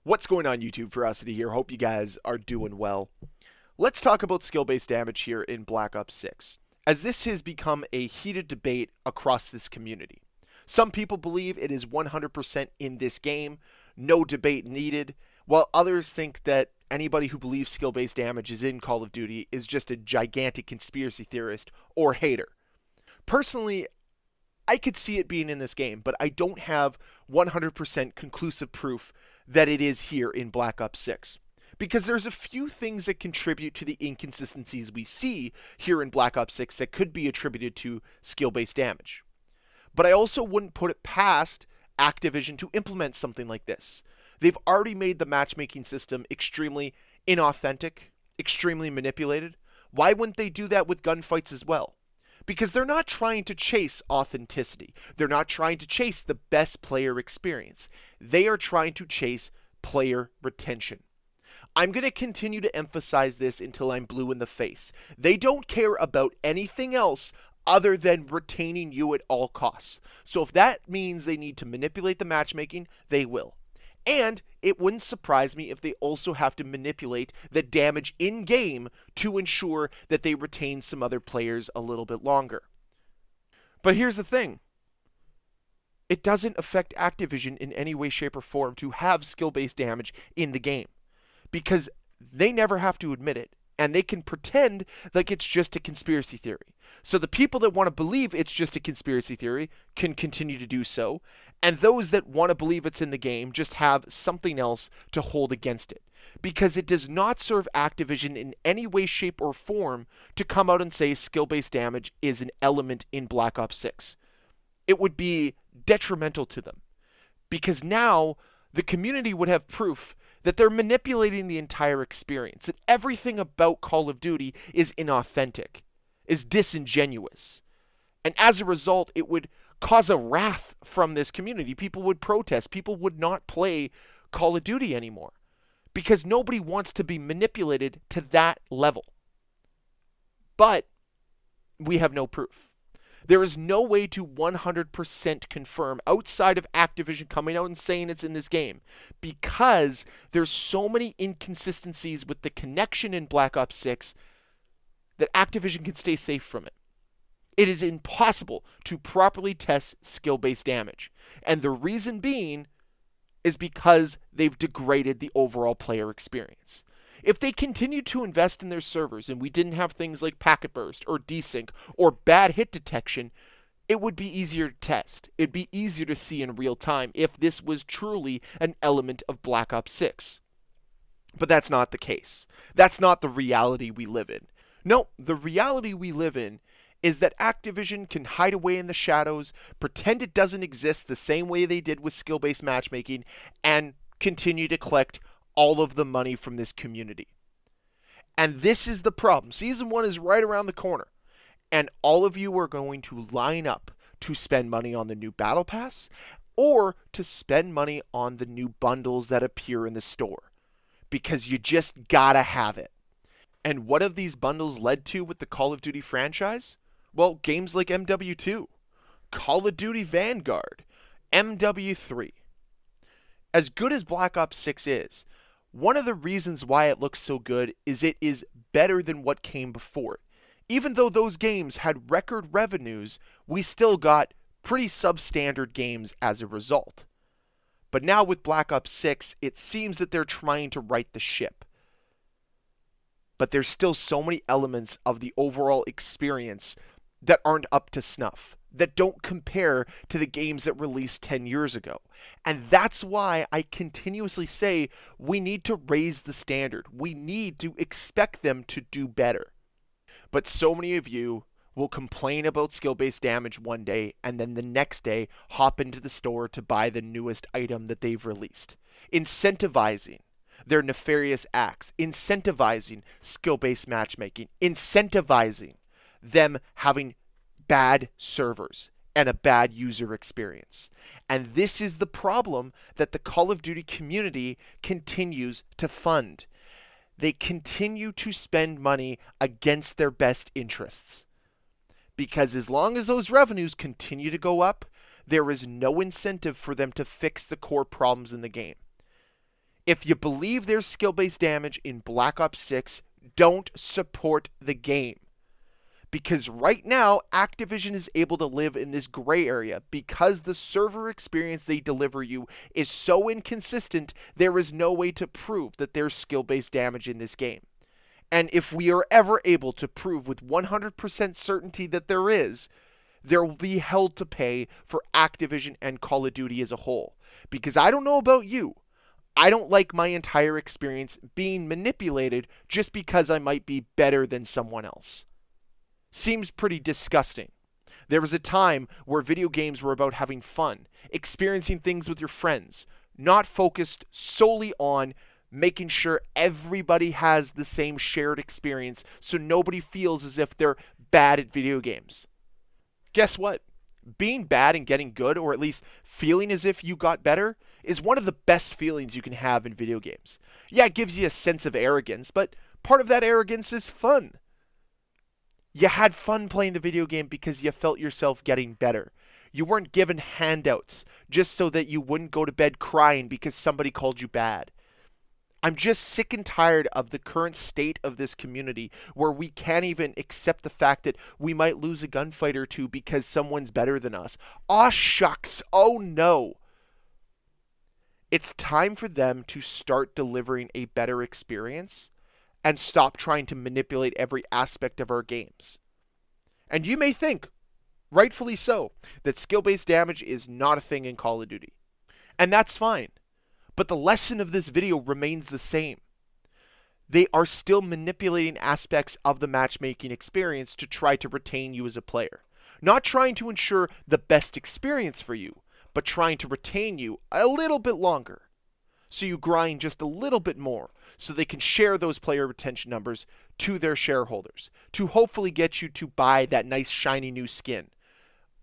What's going on YouTube? Ferocity here. Hope you guys are doing well. Let's talk about skill-based damage here in Black Ops 6, as this has become a heated debate across this community. Some people believe it is 100% in this game, no debate needed, while others think that anybody who believes skill-based damage is in Call of Duty is just a gigantic conspiracy theorist or hater. Personally, I could see it being in this game, but I don't have 100% conclusive proof that it is here in Black Ops 6. Because there's a few things that contribute to the inconsistencies we see here in Black Ops 6 that could be attributed to skill-based damage. But I also wouldn't put it past Activision to implement something like this. They've already made the matchmaking system extremely inauthentic, extremely manipulated. Why wouldn't they do that with gunfights as well? Because they're not trying to chase authenticity. They're not trying to chase the best player experience. They are trying to chase player retention. I'm going to continue to emphasize this until I'm blue in the face. They don't care about anything else other than retaining you at all costs. So if that means they need to manipulate the matchmaking, they will. And it wouldn't surprise me if they also have to manipulate the damage in-game to ensure that they retain some other players a little bit longer. But here's the thing. It doesn't affect Activision in any way, shape, or form to have skill-based damage in the game. Because they never have to admit it. And they can pretend like it's just a conspiracy theory. So the people that want to believe it's just a conspiracy theory can continue to do so. And those that want to believe it's in the game just have something else to hold against it. Because it does not serve Activision in any way, shape, or form to come out and say skill-based damage is an element in Black Ops 6. It would be detrimental to them. Because now the community would have proof that they're manipulating the entire experience, that everything about Call of Duty is inauthentic, is disingenuous. And as a result, it would cause a wrath from this community. People would protest. People would not play Call of Duty anymore because nobody wants to be manipulated to that level. But we have no proof. There is no way to 100% confirm outside of Activision coming out and saying it's in this game because there's so many inconsistencies with the connection in Black Ops 6 that Activision can stay safe from it. It is impossible to properly test skill-based damage. And the reason being is because they've degraded the overall player experience. If they continued to invest in their servers and we didn't have things like packet burst or desync or bad hit detection, it would be easier to test. It'd be easier to see in real time if this was truly an element of Black Ops 6. But that's not the case. That's not the reality we live in. No, the reality we live in is that Activision can hide away in the shadows, pretend it doesn't exist the same way they did with skill-based matchmaking, and continue to collect all of the money from this community. And this is the problem. Season 1 is right around the corner. And all of you are going to line up to spend money on the new Battle Pass or to spend money on the new bundles that appear in the store. Because you just gotta have it. And what have these bundles led to with the Call of Duty franchise? Well, games like MW2, Call of Duty Vanguard, MW3. As good as Black Ops 6 is, one of the reasons why it looks so good is it is better than what came before it. Even though those games had record revenues, we still got pretty substandard games as a result. But now with Black Ops 6, it seems that they're trying to right the ship. But there's still so many elements of the overall experience that aren't up to snuff, that don't compare to the games that released 10 years ago. And that's why I continuously say we need to raise the standard. We need to expect them to do better. But so many of you will complain about skill-based damage one day and then the next day hop into the store to buy the newest item that they've released, incentivizing their nefarious acts, incentivizing skill-based matchmaking, incentivizing them having bad servers and a bad user experience. And this is the problem that the Call of Duty community continues to fund. They continue to spend money against their best interests. Because as long as those revenues continue to go up, there is no incentive for them to fix the core problems in the game. If you believe there's skill-based damage in Black Ops 6, don't support the game. Because right now, Activision is able to live in this gray area because the server experience they deliver you is so inconsistent, there is no way to prove that there's skill-based damage in this game. And if we are ever able to prove with 100% certainty that there is, there will be hell to pay for Activision and Call of Duty as a whole. Because I don't know about you, I don't like my entire experience being manipulated just because I might be better than someone else. Seems pretty disgusting. There was a time where video games were about having fun, experiencing things with your friends, not focused solely on making sure everybody has the same shared experience so nobody feels as if they're bad at video games. Guess what? Being bad and getting good, or at least feeling as if you got better, is one of the best feelings you can have in video games. Yeah, it gives you a sense of arrogance, but part of that arrogance is fun. You had fun playing the video game because you felt yourself getting better. You weren't given handouts just so that you wouldn't go to bed crying because somebody called you bad. I'm just sick and tired of the current state of this community where we can't even accept the fact that we might lose a gunfight or two because someone's better than us. Aw shucks, oh no. It's time for them to start delivering a better experience and stop trying to manipulate every aspect of our games. And you may think, rightfully so, that skill-based damage is not a thing in Call of Duty. And that's fine. But the lesson of this video remains the same. They are still manipulating aspects of the matchmaking experience to try to retain you as a player. Not trying to ensure the best experience for you, but trying to retain you a little bit longer. So you grind just a little bit more, so they can share those player retention numbers to their shareholders, to hopefully get you to buy that nice shiny new skin.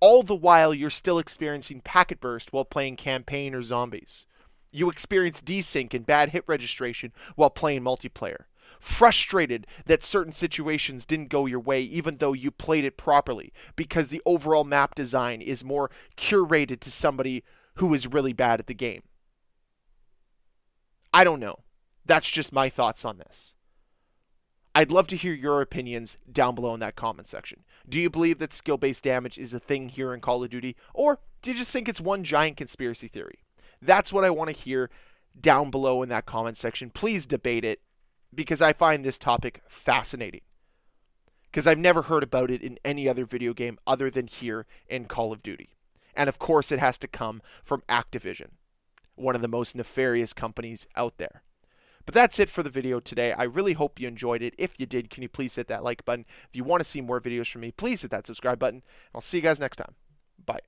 All the while you're still experiencing packet burst while playing campaign or zombies. You experience desync and bad hit registration while playing multiplayer. Frustrated that certain situations didn't go your way even though you played it properly because the overall map design is more curated to somebody who is really bad at the game. I don't know. That's just my thoughts on this. I'd love to hear your opinions down below in that comment section. Do you believe that skill-based damage is a thing here in Call of Duty, or do you just think it's one giant conspiracy theory? That's what I want to hear down below in that comment section. Please debate it, because I find this topic fascinating. Because I've never heard about it in any other video game other than here in Call of Duty. And of course it has to come from Activision, one of the most nefarious companies out there. But that's it for the video today. I really hope you enjoyed it. If you did, can you please hit that like button? If you want to see more videos from me, please hit that subscribe button. I'll see you guys next time. Bye.